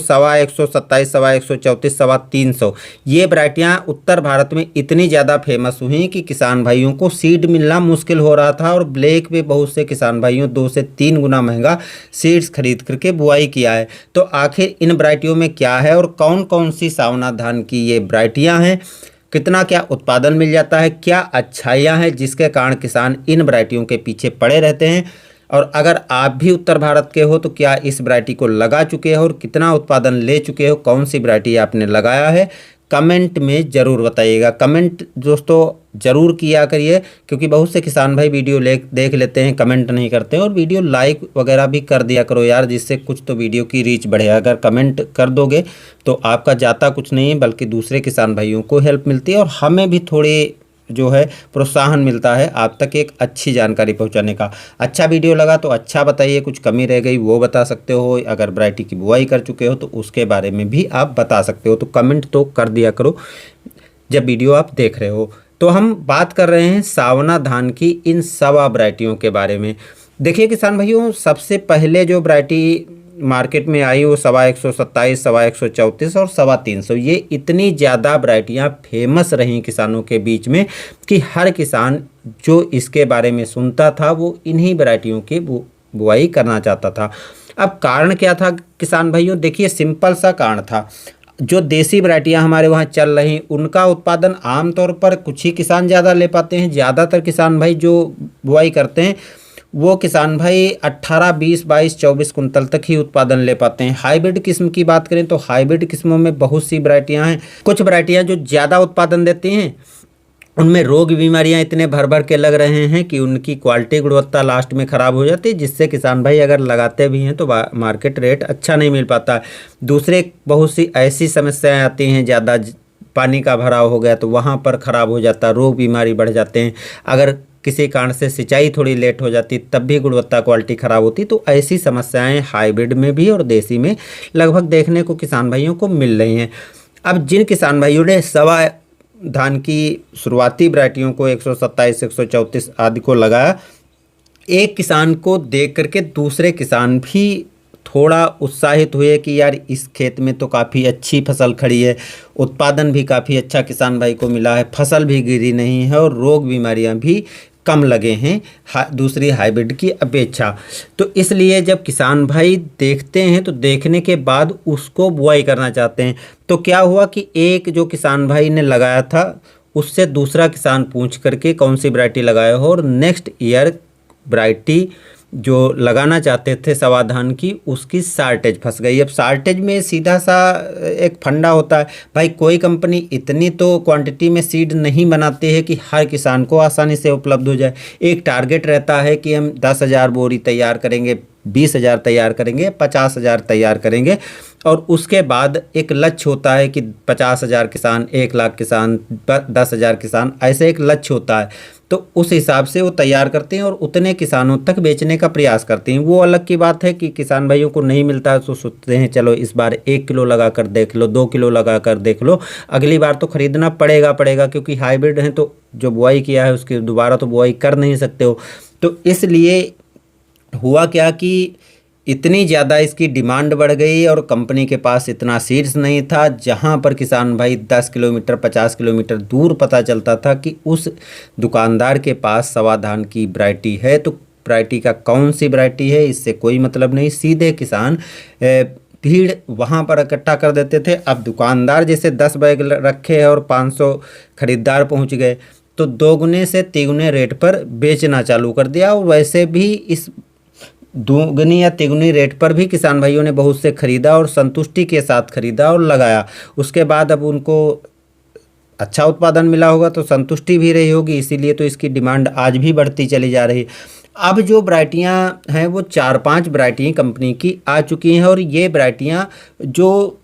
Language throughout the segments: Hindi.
सवा 127, सवा 134, सवा 300 ये वैरायटियाँ उत्तर भारत में इतनी ज़्यादा फेमस हुई कि किसान भाइयों को सीड मिलना मुश्किल हो रहा था और ब्लैक पे बहुत से किसान भाइयों 2 से 3 गुना महंगा सीड्स खरीद करके बुआई किया है। तो आखिर इन वैरायटियों में क्या है और कौन कौन सी सावना धान की ये वैरायटियाँ हैं, कितना क्या उत्पादन मिल जाता है, क्या अच्छाइयाँ हैं जिसके कारण किसान इन वैरायटियों के पीछे पड़े रहते हैं, और अगर आप भी उत्तर भारत के हो तो क्या इस वैरायटी को लगा चुके हो और कितना उत्पादन ले चुके हो, कौन सी वैरायटी आपने लगाया है, कमेंट में ज़रूर बताइएगा। कमेंट दोस्तों ज़रूर किया करिए, क्योंकि बहुत से किसान भाई वीडियो देख लेते हैं, कमेंट नहीं करते हैं, और वीडियो लाइक वगैरह भी कर दिया करो यार, जिससे कुछ तो वीडियो की रीच बढ़े। अगर कमेंट कर दोगे तो आपका जाता कुछ नहीं है, बल्कि दूसरे किसान भाइयों को हेल्प मिलती है और हमें भी थोड़ी जो है प्रोत्साहन मिलता है आप तक एक अच्छी जानकारी पहुंचाने का। अच्छा वीडियो लगा तो अच्छा बताइए, कुछ कमी रह गई वो बता सकते हो, अगर वैरायटी की बुआई कर चुके हो तो उसके बारे में भी आप बता सकते हो। तो कमेंट तो कर दिया करो जब वीडियो आप देख रहे हो। तो हम बात कर रहे हैं सावना धान की इन सवा वैरायटियों के बारे में। देखिए किसान भाइयों, सबसे पहले जो वैरायटी मार्केट में आई वो सवा 127, सवा 134 और सवा 300, ये इतनी ज़्यादा वैरायटियाँ फेमस रहीं किसानों के बीच में कि हर किसान जो इसके बारे में सुनता था वो इन्हीं वैरायटियों की बुआई करना चाहता था। अब कारण क्या था किसान भाइयों, देखिए सिंपल सा कारण था। जो देसी वैरायटियाँ हमारे वहाँ चल रही उनका उत्पादन आमतौर पर कुछ ही किसान ज़्यादा ले पाते हैं। ज़्यादातर किसान भाई जो बुआई करते हैं वो किसान भाई 18, 20, 22, 24 कुंतल तक ही उत्पादन ले पाते हैं। हाइब्रिड किस्म की बात करें तो हाइब्रिड किस्मों में बहुत सी वैरायटियां हैं। कुछ वैरायटियां जो ज़्यादा उत्पादन देती हैं उनमें रोग बीमारियां इतने भर भर के लग रहे हैं कि उनकी क्वालिटी गुणवत्ता लास्ट में ख़राब हो जाती है, जिससे किसान भाई अगर लगाते भी हैं तो मार्केट रेट अच्छा नहीं मिल पाता। दूसरे बहुत सी ऐसी समस्याएँ आती हैं, ज़्यादा पानी का भराव हो गया तो वहाँ पर ख़राब हो जाता, रोग बीमारी बढ़ जाते हैं। अगर किसी कारण से सिंचाई थोड़ी लेट हो जाती तब भी गुणवत्ता क्वालिटी ख़राब होती। तो ऐसी समस्याएं हाइब्रिड में भी और देसी में लगभग देखने को किसान भाइयों को मिल रही हैं। अब जिन किसान भाइयों ने सवा धान की शुरुआती वैरायटियों को 127, 134 आदि को लगाया, एक किसान को देख करके दूसरे किसान भी थोड़ा उत्साहित हुए कि यार इस खेत में तो काफ़ी अच्छी फसल खड़ी है, उत्पादन भी काफ़ी अच्छा किसान भाई को मिला है, फसल भी गिरी नहीं है और रोग बीमारियां भी कम लगे हैं दूसरी हाइब्रिड की अपेक्षा। तो इसलिए जब किसान भाई देखते हैं तो देखने के बाद उसको बुआई करना चाहते हैं। तो क्या हुआ कि एक जो किसान भाई ने लगाया था उससे दूसरा किसान पूछ करके कौन सी वैरायटी लगाया हो, और नेक्स्ट ईयर वैरायटी जो लगाना चाहते थे सवा धान की उसकी शार्टेज फंस गई। अब शार्टेज में सीधा सा एक फंडा होता है भाई, कोई कंपनी इतनी तो क्वांटिटी में सीड नहीं बनाती है कि हर किसान को आसानी से उपलब्ध हो जाए। एक टारगेट रहता है कि हम 10,000 बोरी तैयार करेंगे, 20,000 तैयार करेंगे, 50,000 तैयार करेंगे, और उसके बाद एक लक्ष्य होता है कि 50,000 किसान, 1,00,000 किसान, 10,000 किसान, ऐसे एक लक्ष्य होता है। तो उस हिसाब से वो तैयार करते हैं और उतने किसानों तक बेचने का प्रयास करते हैं। वो अलग की बात है कि किसान भाइयों को नहीं मिलता है तो सोचते हैं चलो इस बार 1 किलो लगा कर देख लो, 2 किलो लगा कर देख लो, अगली बार तो खरीदना पड़ेगा क्योंकि हाइब्रिड है तो जो बुआई किया है उसकी दोबारा तो बुआई कर नहीं सकते हो। तो इसलिए हुआ क्या कि इतनी ज़्यादा इसकी डिमांड बढ़ गई और कंपनी के पास इतना सीड्स नहीं था। जहां पर किसान भाई 10 किलोमीटर 50 किलोमीटर दूर पता चलता था कि उस दुकानदार के पास सवा धान की वैरायटी है, तो वैरायटी का कौन सी वैरायटी है इससे कोई मतलब नहीं, सीधे किसान भीड़ वहां पर इकट्ठा कर देते थे। अब दुकानदार जैसे 10 बैग रखे हैं और 500 खरीदार पहुँच गए तो 2 गुने से 3 गुने रेट पर बेचना चालू कर दिया। और वैसे भी इस 2 गुनी या 3 गुनी रेट पर भी किसान भाइयों ने बहुत से खरीदा और संतुष्टि के साथ खरीदा और लगाया। उसके बाद अब उनको अच्छा उत्पादन मिला होगा तो संतुष्टि भी रही होगी, इसीलिए तो इसकी डिमांड आज भी बढ़ती चली जा रही। अब जो वैरायटियां हैं वो 4-5 वैरायटी कंपनी की आ चुकी हैं और ये वैरायटियां जो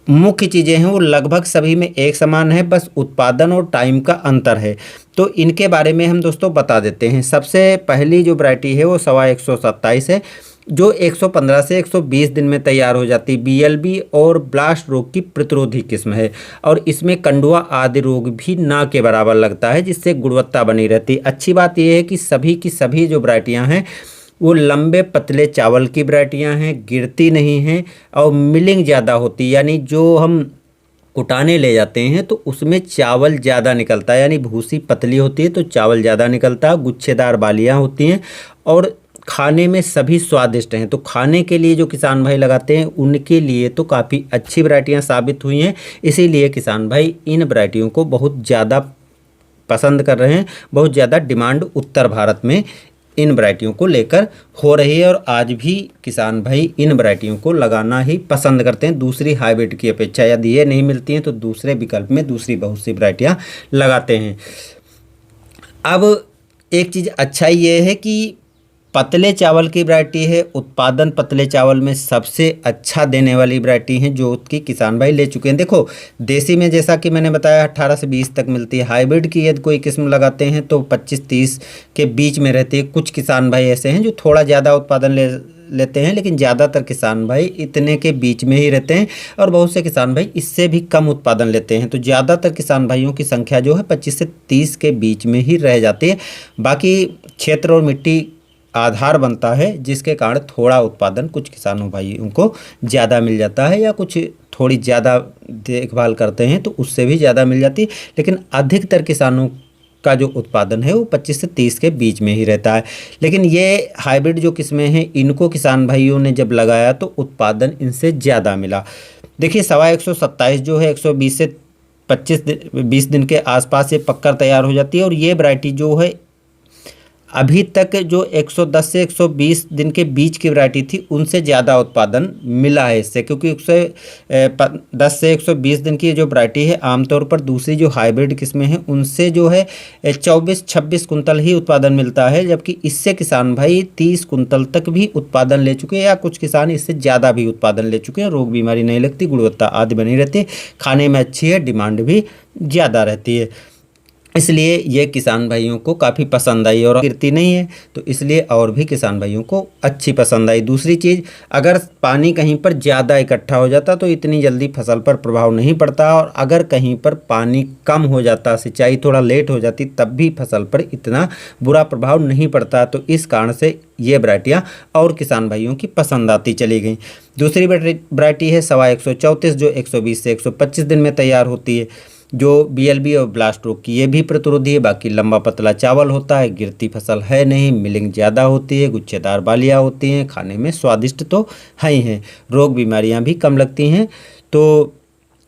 मुख्य चीज़ें हैं वो लगभग सभी में एक समान है, बस उत्पादन और टाइम का अंतर है। तो इनके बारे में हम दोस्तों बता देते हैं। सबसे पहली जो वैरायटी है वो सवा 127 है, जो 115 से 120 दिन में तैयार हो जाती है। BLB और ब्लास्ट रोग की प्रतिरोधी किस्म है और इसमें कंडुआ आदि रोग भी ना के बराबर लगता है, जिससे गुणवत्ता बनी रहती है। अच्छी बात यह है कि सभी की सभी जो वैरायटियाँ हैं वो लंबे पतले चावल की वैरायटियाँ हैं, गिरती नहीं हैं और मिलिंग ज़्यादा होती है, यानी जो हम कुटाने ले जाते हैं तो उसमें चावल ज़्यादा निकलता है, यानी भूसी पतली होती है तो चावल ज़्यादा निकलता है, गुच्छेदार बालियाँ होती हैं और खाने में सभी स्वादिष्ट हैं। तो खाने के लिए जो किसान भाई लगाते हैं उनके लिए तो काफ़ी अच्छी वैरायटियाँ साबित हुई हैं, इसीलिए किसान भाई इन वैरायटियों को बहुत ज़्यादा पसंद कर रहे हैं। बहुत ज़्यादा डिमांड उत्तर भारत में इन वैरायटियों को लेकर हो रही है और आज भी किसान भाई इन वैरायटियों को लगाना ही पसंद करते हैं दूसरी हाइब्रिड की अपेक्षा। यदि ये नहीं मिलती हैं तो दूसरे विकल्प में दूसरी बहुत सी वैरायटियाँ लगाते हैं। अब एक चीज़ अच्छा ये है कि पतले चावल की वैरायटी है, उत्पादन पतले चावल में सबसे अच्छा देने वाली वैरायटी है जो कि किसान भाई ले चुके हैं। देखो देसी में जैसा कि मैंने बताया 18 से 20 तक मिलती है, हाइब्रिड की यदि कोई किस्म लगाते हैं तो 25-30 के बीच में रहती है। कुछ किसान भाई ऐसे हैं जो थोड़ा ज़्यादा उत्पादन लेते हैं, लेकिन ज़्यादातर किसान भाई इतने के बीच में ही रहते हैं और बहुत से किसान भाई इससे भी कम उत्पादन लेते हैं। तो ज़्यादातर किसान भाइयों की संख्या जो है 25 से 30 के बीच में ही रह जाती है। बाकी क्षेत्र और मिट्टी आधार बनता है जिसके कारण थोड़ा उत्पादन कुछ किसानों भाइयों को ज़्यादा मिल जाता है या कुछ थोड़ी ज़्यादा देखभाल करते हैं तो उससे भी ज़्यादा मिल जाती है, लेकिन अधिकतर किसानों का जो उत्पादन है वो 25 से 30 के बीच में ही रहता है। लेकिन ये हाइब्रिड जो किस्में हैं इनको किसान भाइयों ने जब लगाया तो उत्पादन इनसे ज़्यादा मिला। देखिए 127 जो है 120 से 20 दिन के आसपास ये पककर तैयार हो जाती है और ये वैरायटी जो है अभी तक जो 110 से 120 दिन के बीच की वैरायटी थी उनसे ज़्यादा उत्पादन मिला है इससे, क्योंकि 110 से 120 दिन की जो वैरायटी है आमतौर पर दूसरी जो हाइब्रिड किस्में हैं उनसे जो है 24-26 कुंतल ही उत्पादन मिलता है, जबकि इससे किसान भाई 30 कुंतल तक भी उत्पादन ले चुके हैं या कुछ किसान इससे ज़्यादा भी उत्पादन ले चुके हैं। रोग बीमारी नहीं लगती, गुणवत्ता आदि बनी रहती है, खाने में अच्छी है, डिमांड भी ज़्यादा रहती है, इसलिए ये किसान भाइयों को काफ़ी पसंद आई और गिरती नहीं है तो इसलिए और भी किसान भाइयों को अच्छी पसंद आई। दूसरी चीज़, अगर पानी कहीं पर ज़्यादा इकट्ठा हो जाता तो इतनी जल्दी फसल पर प्रभाव नहीं पड़ता और अगर कहीं पर पानी कम हो जाता, सिंचाई थोड़ा लेट हो जाती, तब भी फसल पर इतना बुरा प्रभाव नहीं पड़ता। तो इस कारण से ये वैरायटियाँ और किसान भाइयों की पसंद आती चली गई। दूसरी वैरायटी है 134 जो 120 से 125 दिन में तैयार होती है, जो BLB और ब्लास्ट रोग की ये भी प्रतिरोधी है। बाकी लंबा पतला चावल होता है, गिरती फसल है नहीं, मिलिंग ज़्यादा होती है, गुच्छेदार बालियाँ होती हैं, खाने में स्वादिष्ट तो है ही हैं, रोग बीमारियां भी कम लगती हैं। तो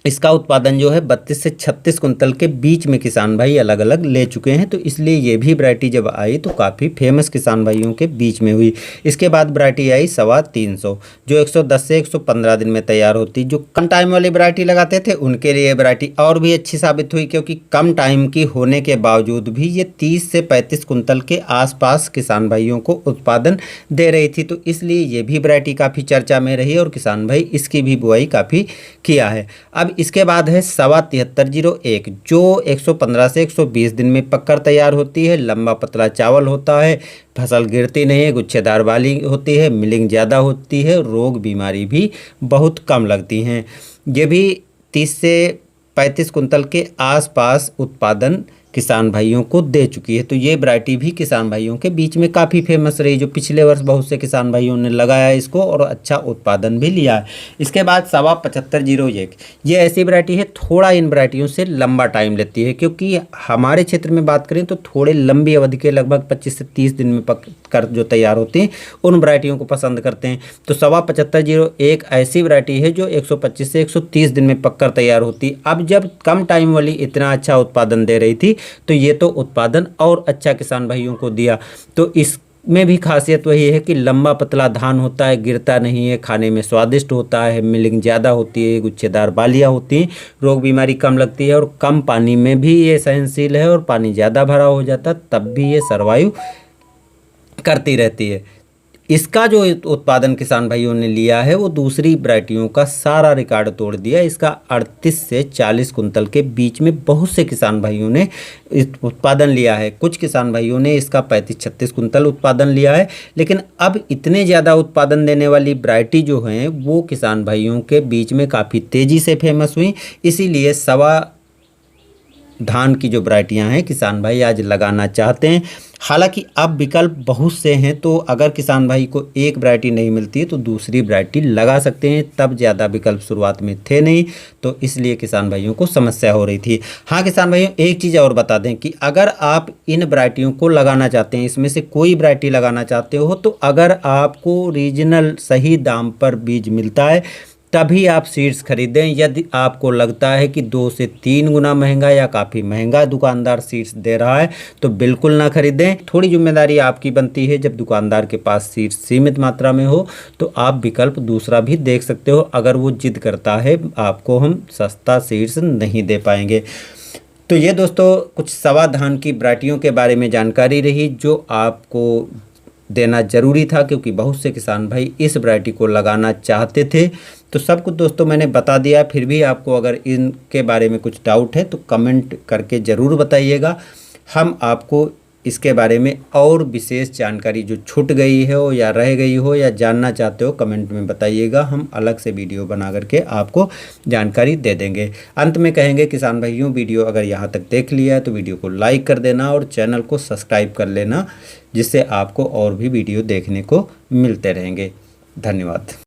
इसका उत्पादन जो है 32 से 36 कुंतल के बीच में किसान भाई अलग अलग ले चुके हैं। तो इसलिए ये भी वैरायटी जब आई तो काफ़ी फेमस किसान भाइयों के बीच में हुई। इसके बाद वैरायटी आई 325 जो 110 से 115 दिन में तैयार होती। जो कम टाइम वाली वैरायटी लगाते थे उनके लिए वैरायटी और भी अच्छी साबित हुई, क्योंकि कम टाइम की होने के बावजूद भी ये 30 से 35 कुंतल के आसपास किसान भाइयों को उत्पादन दे रही थी। तो इसलिए ये भी वैरायटी काफ़ी चर्चा में रही और किसान भाई इसकी भी बुआई काफ़ी किया है। अब इसके बाद है 7301 जो 115 से 120 दिन में पककर तैयार होती है, लंबा पतला चावल होता है, फसल गिरती नहीं है, गुच्छेदार वाली होती है, मिलिंग ज़्यादा होती है, रोग बीमारी भी बहुत कम लगती हैं। ये भी 30 से 35 कुंतल के आसपास उत्पादन किसान भाइयों को दे चुकी है। तो ये वैरायटी भी किसान भाइयों के बीच में काफ़ी फेमस रही, जो पिछले वर्ष बहुत से किसान भाइयों ने लगाया इसको और अच्छा उत्पादन भी लिया है। इसके बाद 7501 ये ऐसी वैरायटी है, थोड़ा इन वैरायटियों से लंबा टाइम लेती है, क्योंकि हमारे क्षेत्र में बात करें तो थोड़े लंबी अवधि के लगभग 25 से 30 दिन में पक कर जो तैयार होती हैं उन वैरायटियों को पसंद करते हैं। तो 7501 ऐसी वैरायटी है जो 125 से 130 दिन में पककर तैयार होती। अब जब कम टाइम वाली इतना अच्छा उत्पादन दे रही थी तो ये तो उत्पादन और अच्छा किसान भाइयों को दिया। तो इसमें भी खासियत वही है कि लंबा पतला धान होता है, गिरता नहीं है, खाने में स्वादिष्ट होता है, मिलिंग ज़्यादा होती है, गुच्छेदार बालियाँ होती हैं, रोग बीमारी कम लगती है और कम पानी में भी ये सहनशील है और पानी ज़्यादा भरा हो जाता तब भी ये सर्वाइव करती रहती है। इसका जो उत्पादन किसान भाइयों ने लिया है वो दूसरी वैरायटियों का सारा रिकॉर्ड तोड़ दिया। इसका 38 से 40 कुंतल के बीच में बहुत से किसान भाइयों ने उत्पादन लिया है। कुछ किसान भाइयों ने इसका 35-36 कुंतल उत्पादन लिया है। लेकिन अब इतने ज़्यादा उत्पादन देने वाली वैरायटी जो हैं वो किसान भाइयों के बीच में काफ़ी तेज़ी से फेमस हुई, इसीलिए धान की जो वैरायटियां हैं किसान भाई आज लगाना चाहते हैं। हालांकि अब विकल्प बहुत से हैं, तो अगर किसान भाई को एक वैरायटी नहीं मिलती है तो दूसरी वैरायटी लगा सकते हैं। तब ज़्यादा विकल्प शुरुआत में थे नहीं, तो इसलिए किसान भाइयों को समस्या हो रही थी। हाँ किसान भाइयों, एक चीज़ और बता दें कि अगर आप इन वैरायटियों को लगाना चाहते हैं, इसमें से कोई वैरायटी लगाना चाहते हो, तो अगर आपको रीजनल सही दाम पर बीज मिलता है तभी आप सीड्स खरीदें। यदि आपको लगता है कि 2 से 3 गुना महंगा या काफ़ी महंगा दुकानदार सीड्स दे रहा है तो बिल्कुल ना खरीदें। थोड़ी जिम्मेदारी आपकी बनती है, जब दुकानदार के पास सीड्स सीमित मात्रा में हो तो आप विकल्प दूसरा भी देख सकते हो। अगर वो जिद करता है आपको हम सस्ता सीड्स नहीं दे पाएंगे। तो ये दोस्तों कुछ सवा धान की वैरायटियों के बारे में जानकारी रही जो आपको देना ज़रूरी था, क्योंकि बहुत से किसान भाई इस वैरायटी को लगाना चाहते थे। तो सब कुछ दोस्तों मैंने बता दिया। फिर भी आपको अगर इनके बारे में कुछ डाउट है तो कमेंट करके ज़रूर बताइएगा। हम आपको इसके बारे में और विशेष जानकारी जो छूट गई हो या रह गई हो या जानना चाहते हो कमेंट में बताइएगा। हम अलग से वीडियो बना करके आपको जानकारी दे देंगे। अंत में कहेंगे किसान भाइयों, वीडियो अगर यहाँ तक देख लिया है तो वीडियो को लाइक कर देना और चैनल को सब्सक्राइब कर लेना, जिससे आपको और भी वीडियो देखने को मिलते रहेंगे। धन्यवाद।